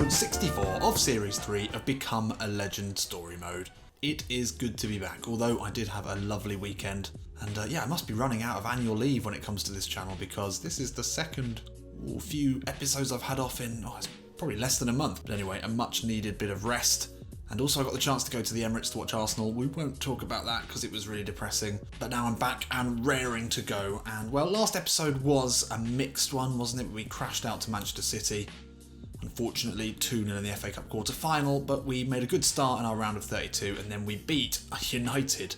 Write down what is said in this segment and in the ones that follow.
episode 64 of Series 3 of Become a Legend Story Mode. It is good to be back, although I did have a lovely weekend. And yeah, I must be running out of annual leave when it comes to this channel because this is the second few episodes I've had off in, it's probably less than a month. But anyway, a much needed bit of rest. And also I got the chance to go to the Emirates to watch Arsenal. We won't talk about that because it was really depressing. But now I'm back and raring to go. And well, last episode was a mixed one, wasn't it? We crashed out to Manchester City. Unfortunately, 2-0 in the FA Cup quarter-final, but we made a good start in our round of 32 and then we beat United.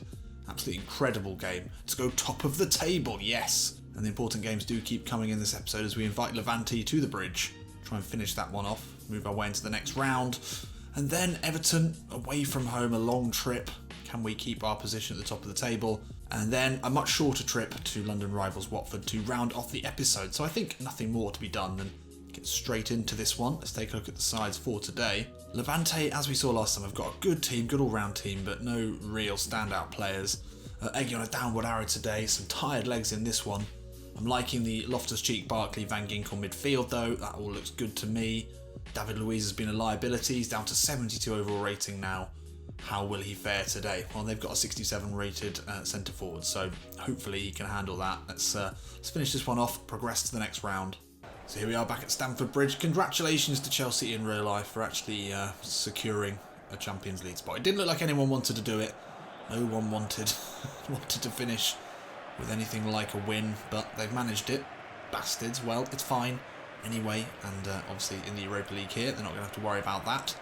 Absolutely incredible game to go top of the table, yes. And the important games do keep coming in this episode as we invite Levante to the bridge. Try and finish that one off, move our way into the next round. And then Everton, away from home, a long trip. Can we keep our position at the top of the table? And then a much shorter trip to London rivals Watford to round off the episode. So I think nothing more to be done than get straight into this one. Let's take a look at the sides for today. Levante, as we saw last time, have got a good team, good all-round team, but no real standout players. Eggy on a downward arrow today, some tired legs in this one. I'm liking the Loftus-Cheek, Barkley, Van Ginkel midfield though, that all looks good to me. David Luiz has been a liability, he's down to 72 overall rating now. How will he fare today? Well, they've got a 67 rated centre forward, so hopefully he can handle that. Let's finish this one off, progress to the next round. So here we are back at Stamford Bridge. Congratulations to Chelsea in real life for actually securing a Champions League spot. It didn't look like anyone wanted to do it. No one wanted to finish with anything like a win, but they've managed it. Bastards. Well, it's fine anyway, and obviously in the Europa League here, they're not going to have to worry about that.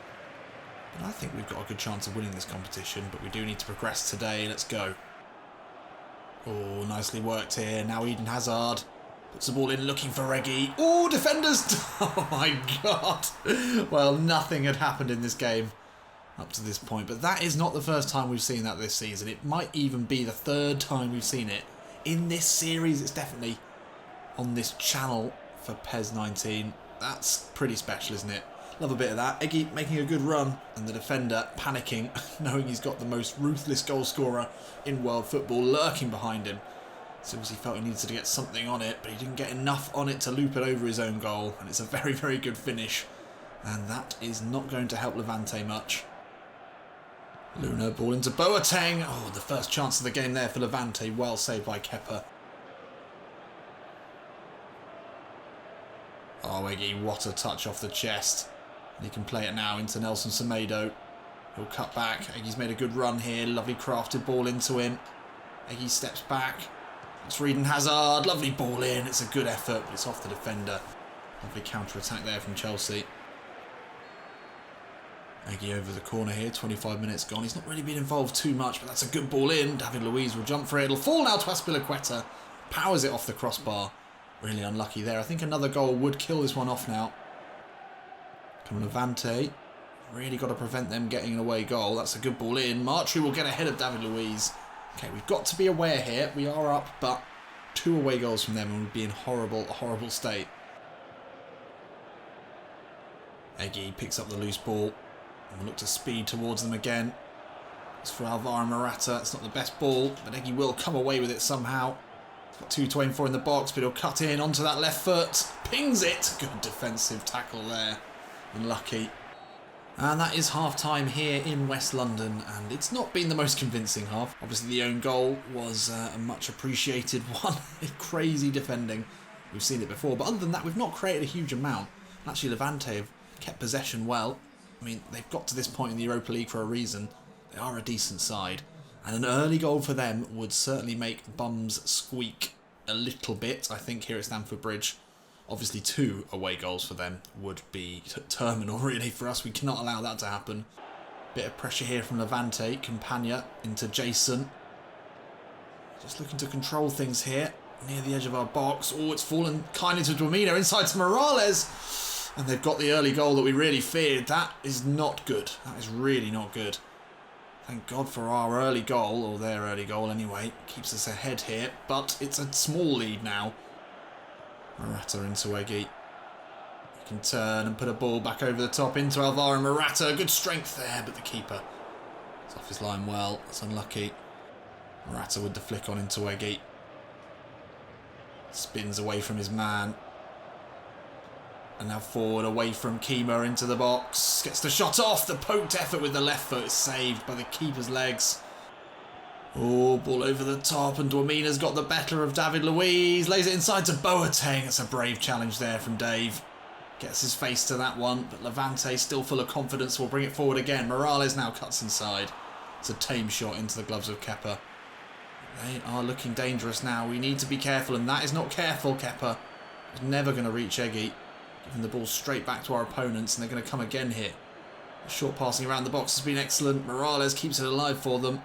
But I think we've got a good chance of winning this competition, but we do need to progress today. Let's go. Oh, nicely worked here. Now Eden Hazard puts the ball in, looking for Reggie. Oh, defenders! Oh my god! Well, nothing had happened in this game up to this point, but that is not the first time we've seen that this season. It might even be the third time we've seen it in this series. It's definitely on this channel for PES 19. That's pretty special, isn't it? Love a bit of that. Eggy making a good run and the defender panicking, knowing he's got the most ruthless goal scorer in world football lurking behind him. So he felt he needed to get something on it, but he didn't get enough on it to loop it over his own goal, and it's a very, very good finish. And that is not going to help Levante much. Luna, ball into Boateng. Oh, the first chance of the game there for Levante. Well saved by Kepa. Oh, Eggy, what a touch off the chest. And he can play it now into Nelson Semedo. He'll cut back. Eggy's made a good run here. Lovely crafted ball into him. Eggy steps back. It's Eden Hazard. Lovely ball in. It's a good effort, but it's off the defender. Lovely counter-attack there from Chelsea. Eggy over the corner here. 25 minutes gone. He's not really been involved too much, but that's a good ball in. David Luiz will jump for it. It'll fall now to Azpilicueta. Powers it off the crossbar. Really unlucky there. I think another goal would kill this one off now. Come Levante. Really got to prevent them getting an away goal. That's a good ball in. Martry will get ahead of David Luiz. Okay, we've got to be aware here. We are up, but 2 away goals from them and we'd be in a horrible state. Eggy picks up the loose ball and will look to speed towards them again. It's for Alvaro Morata. It's not the best ball, but Eggy will come away with it somehow. Got 2 to aim for in the box, but he'll cut in onto that left foot. Pings it. Good defensive tackle there. Unlucky. And that is half-time here in West London, and it's not been the most convincing half. Obviously the own goal was a much appreciated one. Crazy defending. We've seen it before, but other than that we've not created a huge amount. Actually Levante have kept possession well. I mean, they've got to this point in the Europa League for a reason. They are a decent side. And an early goal for them would certainly make bums squeak a little bit, I think, here at Stamford Bridge. Obviously 2 away goals for them would be terminal, really, for us. We cannot allow that to happen. Bit of pressure here from Levante. Campagna into Jason. Just looking to control things here. Near the edge of our box. Oh, it's fallen kindly to Domino. Inside to Morales. And they've got the early goal that we really feared. That is not good. That is really not good. Thank God for our early goal, or their early goal anyway. Keeps us ahead here, but it's a small lead now. Morata into Eggy. He can turn and put a ball back over the top into Alvaro Morata. Good strength there, but the keeper is off his line well. That's unlucky. Morata with the flick on into Eggy. Spins away from his man. And now forward away from Kima into the box. Gets the shot off. The poked effort with the left foot is saved by the keeper's legs. Oh, ball over the top, and Dwamina's got the better of David Luiz. Lays it inside to Boateng. It's a brave challenge there from Dave. Gets his face to that one, but Levante, still full of confidence, will bring it forward again. Morales now cuts inside. It's a tame shot into the gloves of Kepa. They are looking dangerous now. We need to be careful, and that is not careful, Kepa. He's never going to reach Eggy. Giving the ball straight back to our opponents, and they're going to come again here. The short passing around the box has been excellent. Morales keeps it alive for them.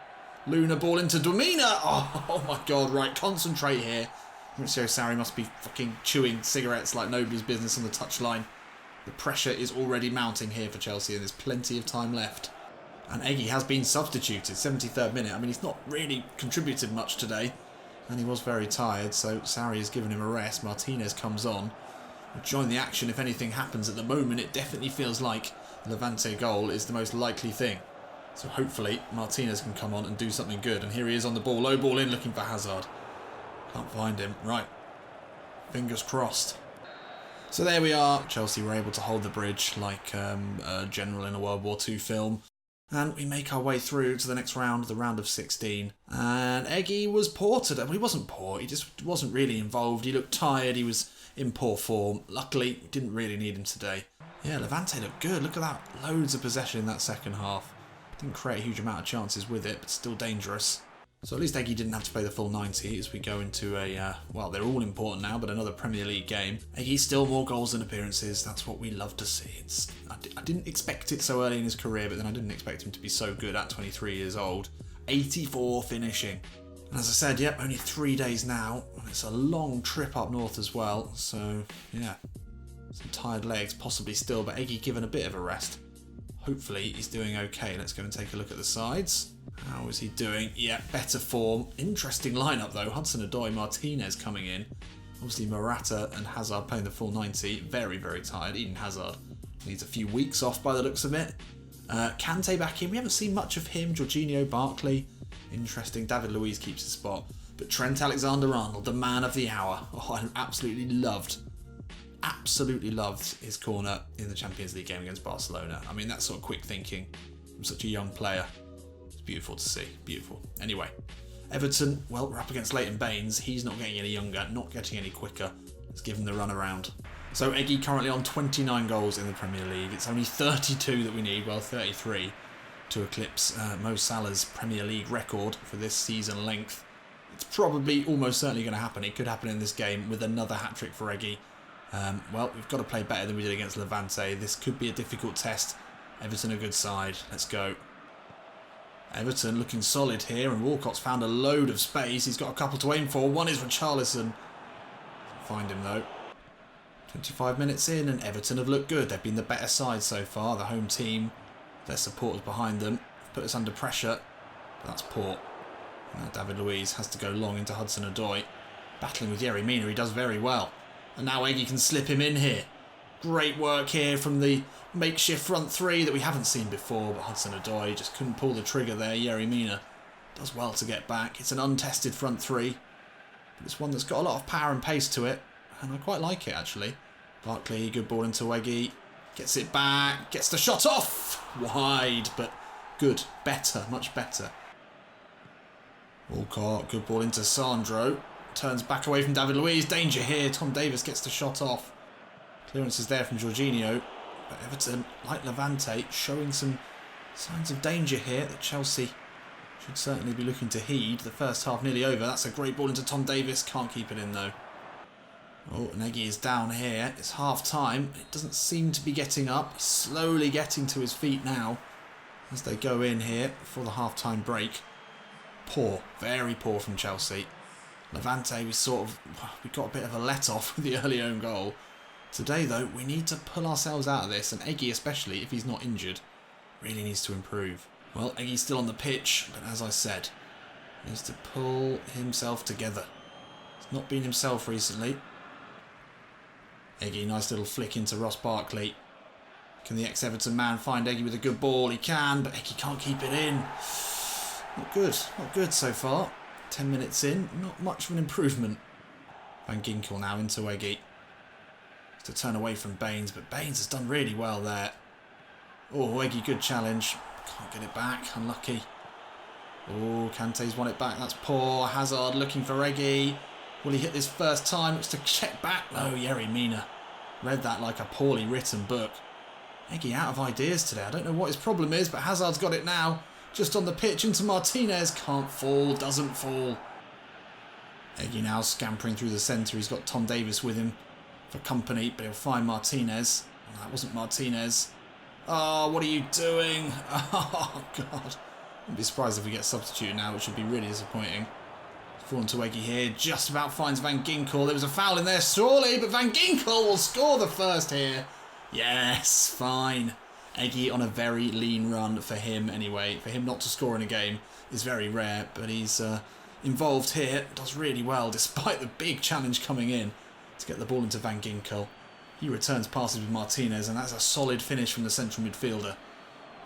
Luna ball into Dwamina. Oh my god, right, concentrate here. Maurizio Sarri must be fucking chewing cigarettes like nobody's business on the touchline. The pressure is already mounting here for Chelsea, and there's plenty of time left. And Eggy has been substituted, 73rd minute. I mean, he's not really contributed much today, and he was very tired, so Sarri has given him a rest. Martinez comes on. We'll join the action if anything happens. At the moment, it definitely feels like the Levante goal is the most likely thing. So hopefully Martinez can come on and do something good. And here he is on the ball. Low ball in, looking for Hazard. Can't find him. Right. Fingers crossed. So there we are. Chelsea were able to hold the bridge like a general in a World War II film. And we make our way through to the next round, the round of 16. And Eggy was poor today. Well, he wasn't poor. He just wasn't really involved. He looked tired. He was in poor form. Luckily, we didn't really need him today. Yeah, Levante looked good. Look at that. Loads of possession in that second half. Didn't create a huge amount of chances with it, but still dangerous. So at least Eggy didn't have to play the full 90 as we go into a, well, they're all important now, but another Premier League game. Eggy still more goals than appearances. That's what we love to see. I didn't expect it so early in his career, but then I didn't expect him to be so good at 23 years old. 84 finishing. And as I said, yep, only 3 days now. And it's a long trip up north as well. So, yeah, some tired legs possibly still, but Eggy given a bit of a rest. Hopefully he's doing okay. Let's go and take a look at the sides. How is he doing? Yeah, better form. Interesting lineup though. Hudson-Odoi, Martinez coming in. Obviously Morata and Hazard playing the full 90. Very, very tired. Even Hazard needs a few weeks off by the looks of it. Kante back in. We haven't seen much of him. Jorginho, Barkley. Interesting. David Luiz keeps his spot. But Trent Alexander-Arnold, the man of the hour. Oh, I absolutely loved his corner in the Champions League game against Barcelona. I mean, that's sort of quick thinking from such a young player. It's beautiful to see. Beautiful. Anyway, Everton, well, we're up against Leighton Baines. He's not getting any younger, not getting any quicker. Let's give him the run around. So Eggy currently on 29 goals in the Premier League. It's only 32 that we need, well, 33 to eclipse Mo Salah's Premier League record for this season length. It's probably almost certainly going to happen. It could happen in this game with another hat-trick for Eggy. Well, we've got to play better than we did against Levante. This could be a difficult test. Everton a good side. Let's go. Everton looking solid here, and Walcott's found a load of space. He's got a couple to aim for. One is Richarlison. Find him though. 25 minutes in, and Everton have looked good. They've been the better side so far. The home team, their supporters behind them, have put us under pressure. But that's poor. Now David Luiz has to go long into Hudson-Odoi. Battling with Yerry Mina, he does very well. And now Eggy can slip him in here. Great work here from the makeshift front three that we haven't seen before, but Hudson-Odoi just couldn't pull the trigger there. Yerry Mina does well to get back. It's an untested front three, but it's one that's got a lot of power and pace to it, and I quite like it actually. Barkley, good ball into Eggy. Gets it back, gets the shot off! Wide, but good, better, much better. Walcott, good ball into Sandro. Turns back away from David Luiz. Danger here. Tom Davies gets the shot off. Clearance is there from Jorginho. But Everton, like Levante, showing some signs of danger here that Chelsea should certainly be looking to heed. The first half nearly over. That's a great ball into Tom Davies. Can't keep it in though. Oh, and Eggy is down here. It's half time. It doesn't seem to be getting up. He's slowly getting to his feet now as they go in here for the half-time break. Poor. Very poor from Chelsea. Levante, we got a bit of a let-off with the early own goal. Today, though, we need to pull ourselves out of this, and Eggy especially, if he's not injured, really needs to improve. Well, Eggy's still on the pitch, but as I said, he needs to pull himself together. He's not been himself recently. Eggy, nice little flick into Ross Barkley. Can the ex-Everton man find Eggy with a good ball? He can, but Eggy can't keep it in. Not good so far. 10 minutes in, not much of an improvement. Van Ginkel now into Eggy. to turn away from Baines, but Baines has done really well there. Oh, Eggy, good challenge. Can't get it back, unlucky. Oh, Kante's won it back, that's poor. Hazard looking for Eggy. Will he hit this first time? Looks to check back. No, Yerry Mina. Read that like a poorly written book. Eggy out of ideas today. I don't know what his problem is, but Hazard's got it now. Just on the pitch into Martinez. Can't fall, doesn't fall. Eggy now scampering through the centre. He's got Tom Davis with him for company, but he'll find Martinez. Oh, that wasn't Martinez. Oh, what are you doing? Oh, God. I'd be surprised if we get substituted now, which would be really disappointing. Fallen to Eggy here. Just about finds Van Ginkel. There was a foul in there, surely, but Van Ginkel will score the first here. Yes, fine. Eggy on a very lean run for him anyway. For him not to score in a game is very rare, but he's involved here. Does really well despite the big challenge coming in to get the ball into Van Ginkel. He returns passes with Martinez, and that's a solid finish from the central midfielder.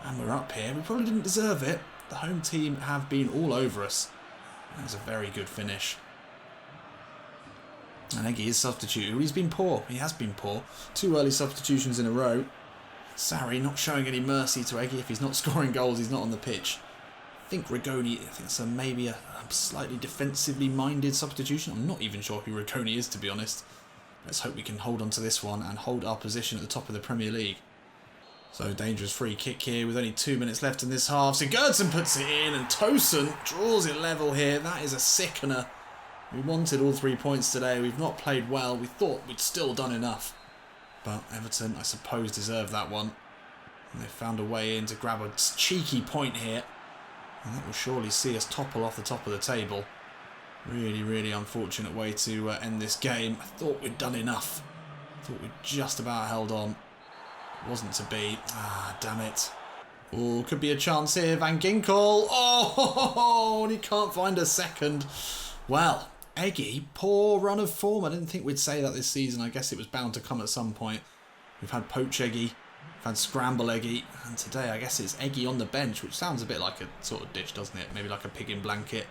And we're up here. We probably didn't deserve it. The home team have been all over us. That was a very good finish. And Eggy is substituted. He's been poor. He has been poor. 2 early substitutions in a row. Sarri not showing any mercy to Eggy. If he's not scoring goals, he's not on the pitch. I think Rigoni, I think it's maybe a slightly defensively minded substitution. I'm not even sure who Rigoni is, to be honest. Let's hope we can hold on to this one and hold our position at the top of the Premier League. So dangerous free kick here with only 2 minutes left in this half. Sigurdsson puts it in and Tosun draws it level here. That is a sickener. We wanted all 3 points today. We've not played well. We thought we'd still done enough. But Everton, I suppose, deserved that one. And they found a way in to grab a cheeky point here. And that will surely see us topple off the top of the table. Really, really unfortunate way to end this game. I thought we'd done enough. I thought we'd just about held on. It wasn't to be. Ah, damn it. Oh, could be a chance here. Van Ginkel. Oh, and he can't find a second. Well, Eggy, poor run of form. I didn't think we'd say that this season. I guess it was bound to come at some point. We've had Poach Eggy, we've had Scramble Eggy, and today I guess it's Eggy on the bench, which sounds a bit like a sort of dish, doesn't it? Maybe like a pig in blanket.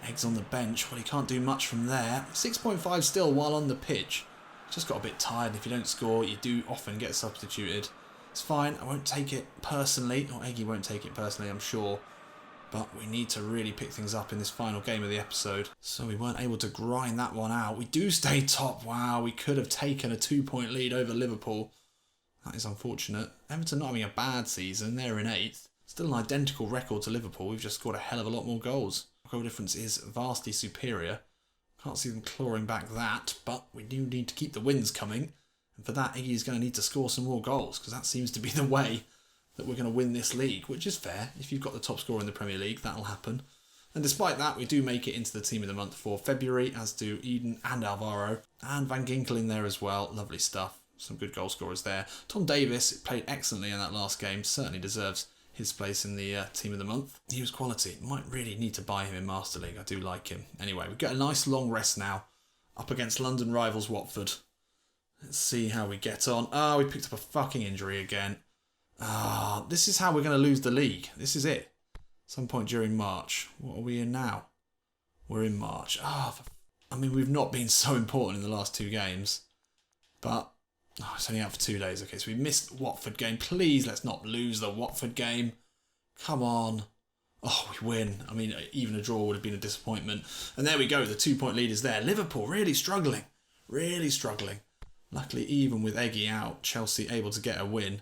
Eggs on the bench. Well, he can't do much from there. 6.5 still while on the pitch. Just got a bit tired. If you don't score, you do often get substituted. It's fine. I won't take it personally. Or Eggy won't take it personally, I'm sure. But we need to really pick things up in this final game of the episode. So we weren't able to grind that one out. We do stay top. Wow, we could have taken a 2-point lead over Liverpool. That is unfortunate. Everton not having a bad season. They're in 8th. Still an identical record to Liverpool. We've just scored a hell of a lot more goals. Goal difference is vastly superior. Can't see them clawing back that, but we do need to keep the wins coming. And for that, Iggy's going to need to score some more goals, because that seems to be the way that we're going to win this league, which is fair. If you've got the top scorer in the Premier League, that'll happen. And despite that, we do make it into the team of the month for February, as do Eden and Alvaro. And Van Ginkel in there as well. Lovely stuff. Some good goal scorers there. Tom Davis played excellently in that last game. Certainly deserves his place in the team of the month. He was quality. Might really need to buy him in Master League. I do like him. Anyway, we've got a nice long rest now. Up against London rivals Watford. Let's see how we get on. Ah, we picked up a fucking injury again. Ah, this is how we're going to lose the league. This is it. Some point during March. What are we in now? We're in March. I mean, we've not been so important in the last 2 games. But it's only out for 2 days. Okay, so we missed Watford game. Please, let's not lose the Watford game. Come on. Oh, we win. I mean, even a draw would have been a disappointment. And there we go. The 2-point lead is there. Liverpool really struggling. Really struggling. Luckily, even with Eggy out, Chelsea able to get a win.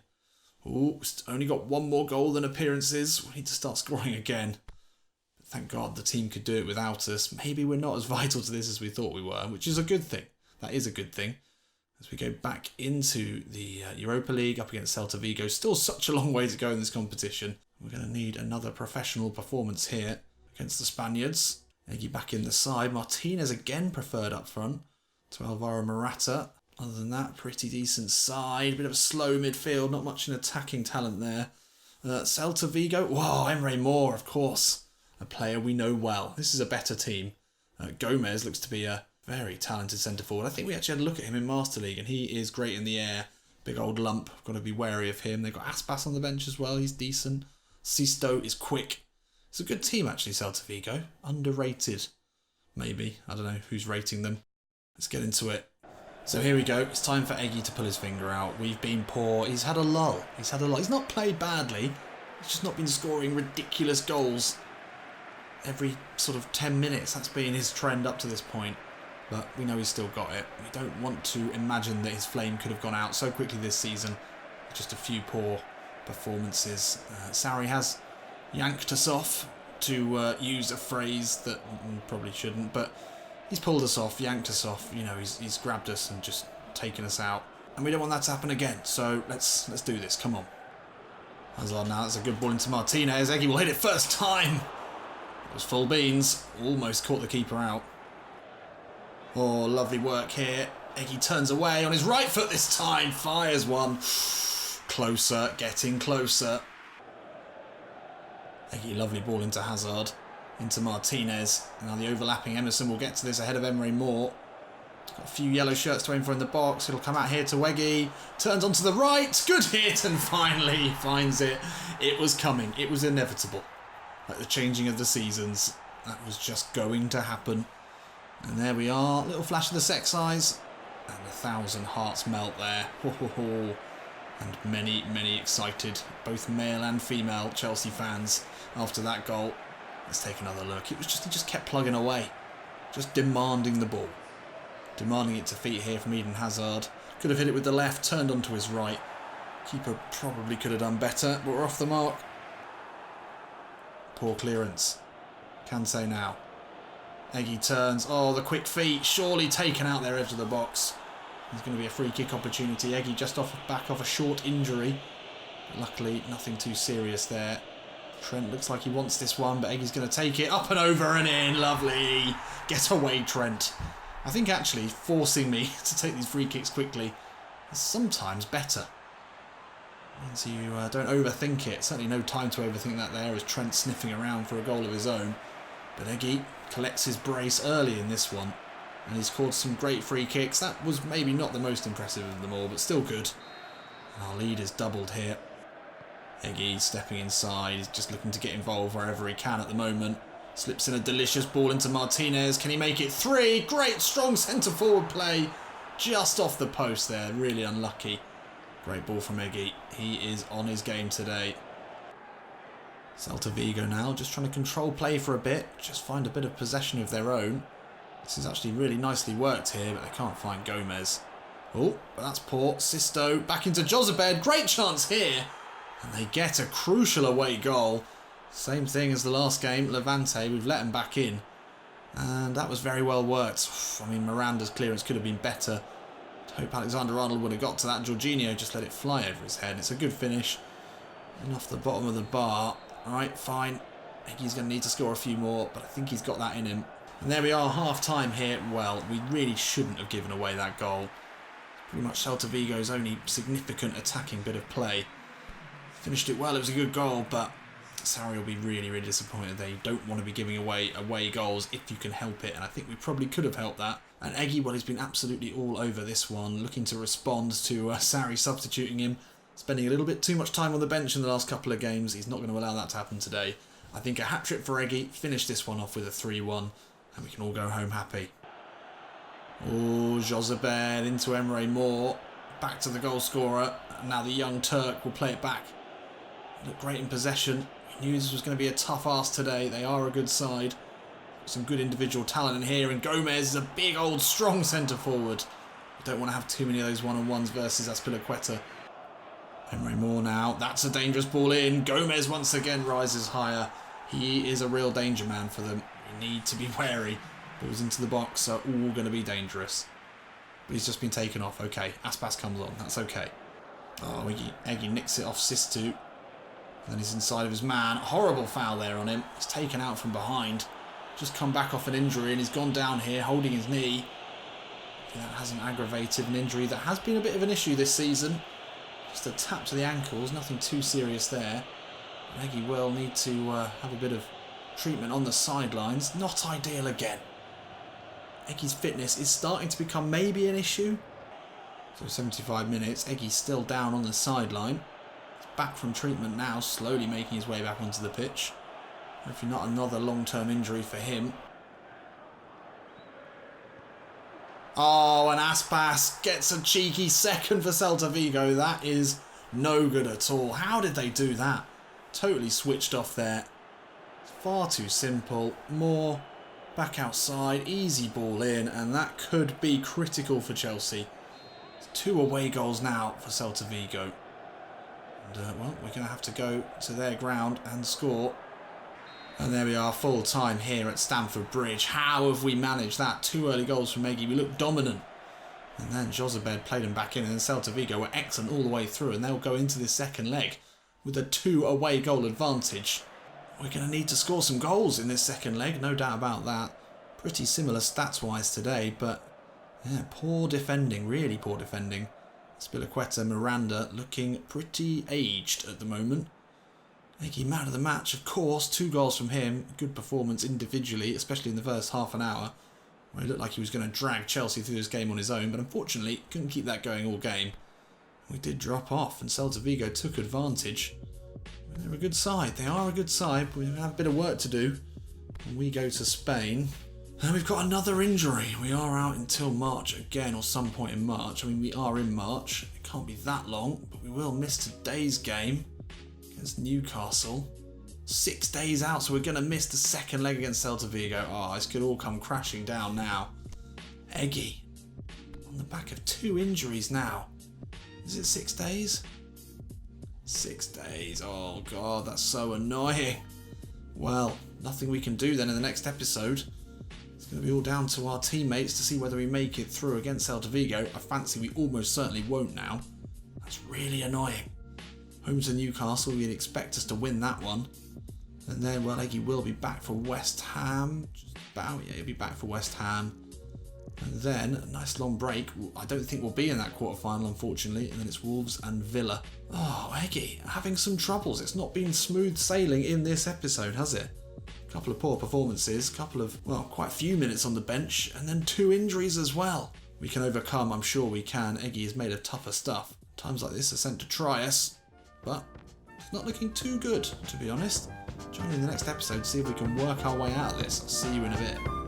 Ooh, only got 1 more goal than appearances. We need to start scoring again. But thank God the team could do it without us. Maybe we're not as vital to this as we thought we were, which is a good thing. That is a good thing. As we go back into the Europa League up against Celta Vigo. Still such a long way to go in this competition. We're going to need another professional performance here against the Spaniards. Eggy back in the side. Martinez again preferred up front to Alvaro Morata. Other than that, pretty decent side. Bit of a slow midfield. Not much in attacking talent there. Celta Vigo. Whoa, Emre Moore, of course. A player we know well. This is a better team. Gomez looks to be a very talented centre-forward. I think we actually had a look at him in Master League, and he is great in the air. Big old lump. Got to be wary of him. They've got Aspas on the bench as well. He's decent. Sisto is quick. It's a good team, actually, Celta Vigo. Underrated, maybe. I don't know who's rating them. Let's get into it. So here we go. It's time for Eggy to pull his finger out. We've been poor. He's had a lull. He's not played badly. He's just not been scoring ridiculous goals every sort of 10 minutes. That's been his trend up to this point. But we know he's still got it. We don't want to imagine that his flame could have gone out so quickly this season. Just a few poor performances. Sarri has yanked us off, to use a phrase that probably shouldn't, but he's pulled us off, yanked us off. You know, he's grabbed us and just taken us out, and we don't want that to happen again. So let's do this. Come on, Hazard now. That's a good ball into Martinez. Eggy will hit it first time. It was full beans. Almost caught the keeper out. Oh, lovely work here. Eggy turns away on his right foot this time. Fires one. Closer, getting closer. Eggy, lovely ball into Hazard, into Martinez. Now the overlapping Emerson will get to this ahead of Emre Moore. He's got a few yellow shirts to aim for in the box. It'll come out here to Eggy. Turns onto the right. Good hit, and finally finds it. It was coming. It was inevitable. Like the changing of the seasons. That was just going to happen. And there we are. Little flash of the sex eyes. And 1,000 hearts melt there. Ho, ho, ho. And many, many excited, both male and female Chelsea fans after that goal. Let's take another look. He just kept plugging away, just demanding the ball, demanding it to feet here from Eden Hazard. Could have hit it with the left, turned onto his right. Keeper probably could have done better, but we're off the mark. Poor clearance. Kansé now. Eggy turns. Oh, the quick feet, surely taken out their edge of the box. There's going to be a free kick opportunity. Eggy just back off a short injury. But luckily, nothing too serious there. Trent looks like he wants this one, but Eggy's going to take it up and over and in. Lovely. Get away, Trent. I think actually forcing me to take these free kicks quickly is sometimes better. It means you don't overthink it. Certainly no time to overthink that there as Trent sniffing around for a goal of his own. But Eggy collects his brace early in this one. And he's scored some great free kicks. That was maybe not the most impressive of them all, but still good. And our lead is doubled here. Eggy stepping inside. He's just looking to get involved wherever he can at the moment. Slips in a delicious ball into Martinez. Can he make it 3? Great strong centre-forward play. Just off the post there. Really unlucky. Great ball from Eggy. He is on his game today. Celta Vigo now just trying to control play for a bit. Just find a bit of possession of their own. This is actually really nicely worked here, but they can't find Gomez. Oh, but that's poor. Sisto back into Jozabed. Great chance here. And they get a crucial away goal. Same thing as the last game, Levante. We've let them back in. And that was very well worked. I mean, Miranda's clearance could have been better. I hope Alexander-Arnold would have got to that. Jorginho just let it fly over his head. It's a good finish. And off the bottom of the bar. Alright, fine. I think he's going to need to score a few more, but I think he's got that in him. And there we are, half-time here. Well, we really shouldn't have given away that goal. Pretty much Celta Vigo's only significant attacking bit of play. Finished it well, it was a good goal, but Sarri will be really, really disappointed. They don't want to be giving away goals if you can help it, and I think we probably could have helped that. And Eggy, well, he's been absolutely all over this one, looking to respond to Sarri substituting him, spending a little bit too much time on the bench in the last couple of games. He's not going to allow that to happen today. I think a hat-trick for Eggy, finish this one off with a 3-1. And we can all go home happy. Oh, Jozabed into Emre Moore. Back to the goal scorer. And now the young Turk will play it back. Looked great in possession. We knew this was going to be a tough ask today. They are a good side. Some good individual talent in here. And Gomez is a big old strong centre forward. We don't want to have too many of those one-on-ones versus Azpilicueta. Emre Moore now. That's a dangerous ball in. Gomez once again rises higher. He is a real danger man for them. We need to be wary. Balls into the box are all going to be dangerous. But he's just been taken off. Okay, Aspas comes on. That's okay. Oh, Eggy nicks it off Sistu. And then he's inside of his man. Horrible foul there on him. He's taken out from behind. Just come back off an injury and he's gone down here holding his knee. That hasn't aggravated an injury that has been a bit of an issue this season. Just a tap to the ankles. Nothing too serious there. And Eggy will need to have a bit of treatment on the sidelines. Not ideal again. Eggy's fitness is starting to become maybe an issue. So 75 minutes. Eggy's still down on the sideline. He's back from treatment now, slowly making his way back onto the pitch. Hopefully not another long-term injury for him. Oh, and Aspas gets a cheeky second for Celta Vigo. That is no good at all. How did they do that? Totally switched off there. Far too simple. More back outside, easy ball in, and that could be critical for Chelsea. It's 2 away goals now for Celta Vigo. And, well, we're going to have to go to their ground and score. And there we are, full time here at Stamford Bridge. How have we managed that? 2 early goals from Eggy. We look dominant. And then Josabed played them back in, and then Celta Vigo were excellent all the way through, and they'll go into this second leg with a 2 away goal advantage. We're going to need to score some goals in this second leg, no doubt about that. Pretty similar stats-wise today, but yeah, poor defending, really poor defending. Spiliqueta, Miranda looking pretty aged at the moment. Eggy man of the match, of course. 2 goals from him. Good performance individually, especially in the first half an hour, where he looked like he was going to drag Chelsea through this game on his own, but unfortunately couldn't keep that going all game. We did drop off, and Celta Vigo took advantage. They're a good side. They are a good side, but we have a bit of work to do when we go to Spain. And we've got another injury. We are out until March again, or some point in March. I mean, we are in March. It can't be that long, but we will miss today's game against Newcastle. 6 days out, so we're going to miss the second leg against Celta Vigo. Oh, this could all come crashing down now. Eggy on the back of 2 injuries now. Is it 6 days? 6 days. Oh god, that's so annoying. Well, nothing we can do then in the next episode. It's going to be all down to our teammates to see whether we make it through against Celta Vigo. I fancy we almost certainly won't now. That's really annoying. Home to Newcastle, we'd expect us to win that one. And then, well, Eggy will be back for West Ham. Just about, yeah, he'll be back for West Ham. And then, a nice long break. I don't think we'll be in that quarter-final, unfortunately. And then it's Wolves and Villa. Oh, Eggy, having some troubles. It's not been smooth sailing in this episode, has it? A couple of poor performances, couple of, well, quite a few minutes on the bench, and then 2 injuries as well. We can overcome, I'm sure we can. Eggy is made of tougher stuff. Times like this are sent to try us. But it's not looking too good, to be honest. Join me in the next episode to see if we can work our way out of this. I'll see you in a bit.